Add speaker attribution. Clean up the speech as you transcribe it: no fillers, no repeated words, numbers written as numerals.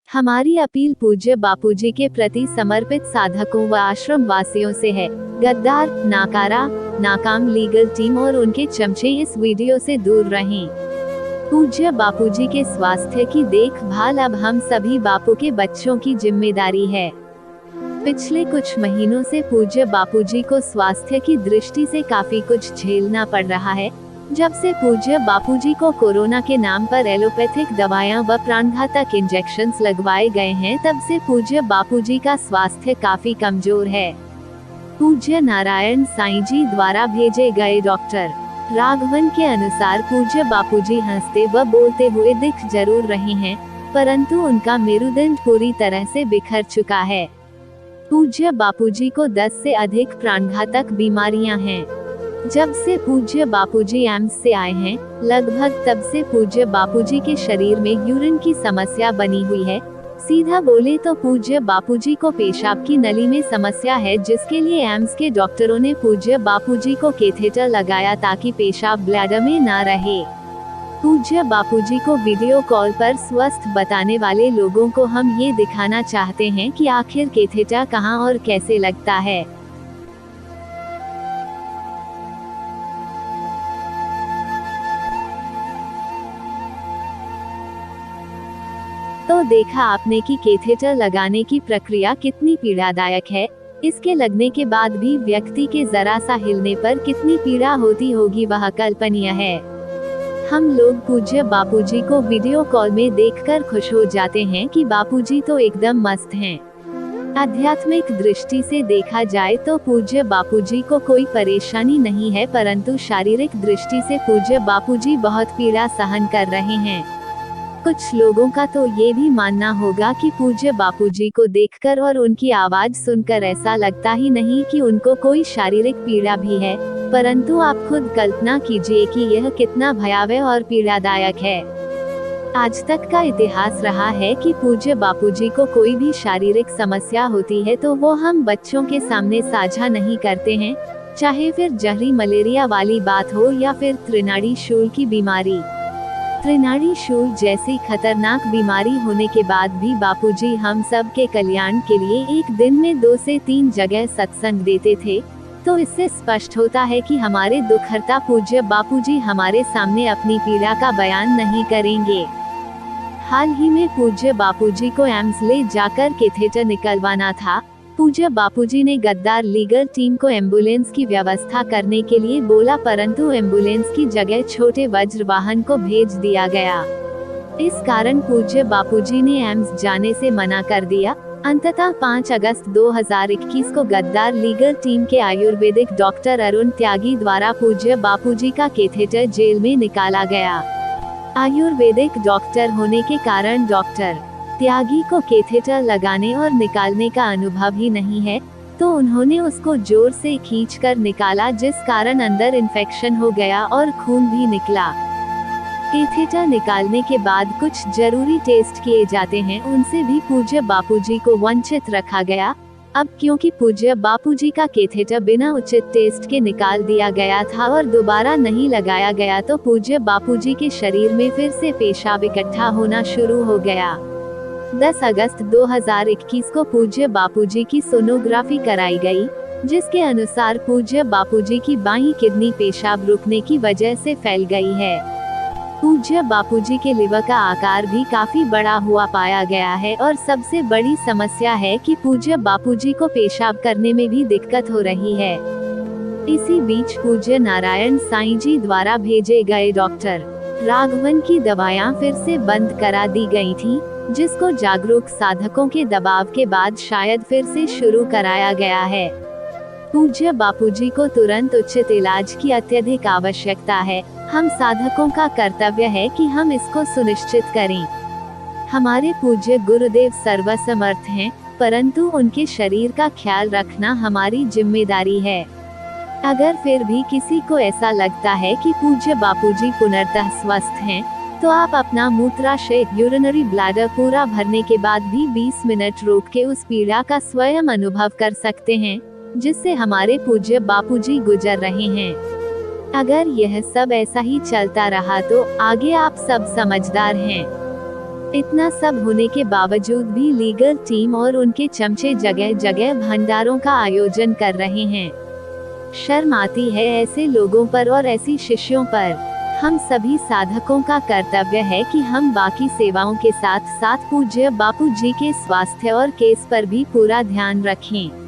Speaker 1: हमारी अपील पूज्य बापूजी के प्रति समर्पित साधकों व आश्रम वासियों से है। गद्दार, नाकारा, नाकाम लीगल टीम और उनके चमचे इस वीडियो से दूर रहें। पूज्य बापूजी के स्वास्थ्य की देखभाल अब हम सभी बापू के बच्चों की जिम्मेदारी है। पिछले कुछ महीनों से पूज्य बापूजी को स्वास्थ्य की दृष्टि से काफी कुछ झेलना पड़ रहा है। जब से पूज्य बापूजी को कोरोना के नाम पर एलोपैथिक दवाएं व प्राणघातक इंजेक्शंस लगवाए गए हैं, तब से पूज्य बापूजी का स्वास्थ्य काफी कमजोर है। पूज्य नारायण साईं जी द्वारा भेजे गए डॉक्टर राघवन के अनुसार पूज्य बापूजी हंसते व बोलते हुए दिख जरूर रहे हैं, परंतु उनका मेरुदंड पूरी तरह से बिखर चुका है। पूज्य बापूजी को 10 से अधिक प्राणघातक बीमारियां हैं। जब से पूज्य बापूजी एम्स से आए हैं, लगभग तब से पूज्य बापूजी के शरीर में यूरिन की समस्या बनी हुई है। सीधा बोले तो पूज्य बापूजी को पेशाब की नली में समस्या है, जिसके लिए एम्स के डॉक्टरों ने पूज्य बापूजी को कैथेटर लगाया ताकि पेशाब ब्लैडर में ना रहे। पूज्य बापूजी को वीडियो कॉल पर स्वस्थ बताने वाले लोगों को हम ये दिखाना चाहते हैं कि आखिर कैथेटर कहाँ और कैसे लगता है। तो देखा आपने कि कैथेटर लगाने की प्रक्रिया कितनी पीड़ादायक है। इसके लगने के बाद भी व्यक्ति के जरा सा हिलने पर कितनी पीड़ा होती होगी, वह कल्पनीय है। हम लोग पूज्य बापूजी को वीडियो कॉल में देखकर खुश हो जाते हैं कि बापूजी तो एकदम मस्त हैं। आध्यात्मिक दृष्टि से देखा जाए तो पूज्य बापूजी को कोई परेशानी नहीं है, परंतु शारीरिक दृष्टि से पूज्य बापूजी बहुत पीड़ा सहन कर रहे हैं। कुछ लोगों का तो ये भी मानना होगा कि पूज्य बापूजी को देखकर और उनकी आवाज सुनकर ऐसा लगता ही नहीं कि उनको कोई शारीरिक पीड़ा भी है, परंतु आप खुद कल्पना कीजिए कि यह कितना भयावह और पीड़ादायक है। आज तक का इतिहास रहा है कि पूज्य बापूजी को कोई भी शारीरिक समस्या होती है तो वो हम बच्चों के सामने साझा नहीं करते हैं, चाहे फिर जहरी मलेरिया वाली बात हो या फिर त्रिनाड़ी शूल की बीमारी। त्रिनाड़ी शूल जैसी खतरनाक बीमारी होने के बाद भी बापूजी हम सब के कल्याण के लिए एक दिन में 2 से 3 जगह सत्संग देते थे, तो इससे स्पष्ट होता है कि हमारे दुखहर्ता पूज्य बापूजी हमारे सामने अपनी पीड़ा का बयान नहीं करेंगे। हाल ही में पूज्य बापूजी को एम्स ले जाकर कैथेटर निकलवाना था। पूज्य बापूजी ने गद्दार लीगल टीम को एम्बुलेंस की व्यवस्था करने के लिए बोला, परंतु एम्बुलेंस की जगह छोटे वज्र वाहन को भेज दिया गया। इस कारण पूज्य बापूजी ने एम्स जाने से मना कर दिया। अंततः 5 अगस्त 2021 को गद्दार लीगल टीम के आयुर्वेदिक डॉक्टर अरुण त्यागी द्वारा पूज्य बापूजी का कैथेटर जेल में निकाला गया। आयुर्वेदिक डॉक्टर होने के कारण डॉक्टर त्यागी को कैथेटर लगाने और निकालने का अनुभव ही नहीं है, तो उन्होंने उसको जोर से खींचकर निकाला, जिस कारण अंदर इन्फेक्शन हो गया और खून भी निकला। कैथेटर निकालने के बाद कुछ जरूरी टेस्ट किए जाते हैं, उनसे भी पूज्य बापूजी को वंचित रखा गया। अब क्योंकि पूज्य बापूजी का कैथेटर बिना उचित टेस्ट के निकाल दिया गया था और दोबारा नहीं लगाया गया, तो पूज्य बापूजी के शरीर में फिर से पेशाब इकट्ठा होना शुरू हो गया। 10 अगस्त 2021 को पूज्य बापूजी की सोनोग्राफी कराई गई, जिसके अनुसार पूज्य बापूजी की बाईं किडनी पेशाब रुकने की वजह से फैल गई है। पूज्य बापूजी के लिवर का आकार भी काफी बड़ा हुआ पाया गया है और सबसे बड़ी समस्या है कि पूज्य बापूजी को पेशाब करने में भी दिक्कत हो रही है। इसी बीच पूज्य नारायण साईं जी द्वारा भेजे गए डॉक्टर राघवन की दवाएं फिर से बंद करा दी गई थी, जिसको जागरूक साधकों के दबाव के बाद शायद फिर से शुरू कराया गया है। पूज्य बापूजी को तुरंत उचित इलाज की अत्यधिक आवश्यकता है। हम साधकों का कर्तव्य है कि हम इसको सुनिश्चित करें। हमारे पूज्य गुरुदेव सर्वसमर्थ हैं, परंतु उनके शरीर का ख्याल रखना हमारी जिम्मेदारी है। अगर फिर भी किसी को ऐसा लगता है कि पूज्य बापूजी पूर्णतः स्वस्थ हैं, तो आप अपना मूत्राशय यूरिनरी ब्लैडर पूरा भरने के बाद भी 20 मिनट रोक के उस पीड़ा का स्वयं अनुभव कर सकते हैं, जिससे हमारे पूज्य बापूजी गुजर रहे हैं। अगर यह सब ऐसा ही चलता रहा तो आगे आप सब समझदार हैं। इतना सब होने के बावजूद भी लीगल टीम और उनके चमचे जगह जगह भंडारों का आयोजन कर रहे हैं। शर्म आती है ऐसे लोगों पर और ऐसी शिष्यों पर। हम सभी साधकों का कर्तव्य है कि हम बाकी सेवाओं के साथ साथ पूज्य बापू जी के स्वास्थ्य और केस पर भी पूरा ध्यान रखें।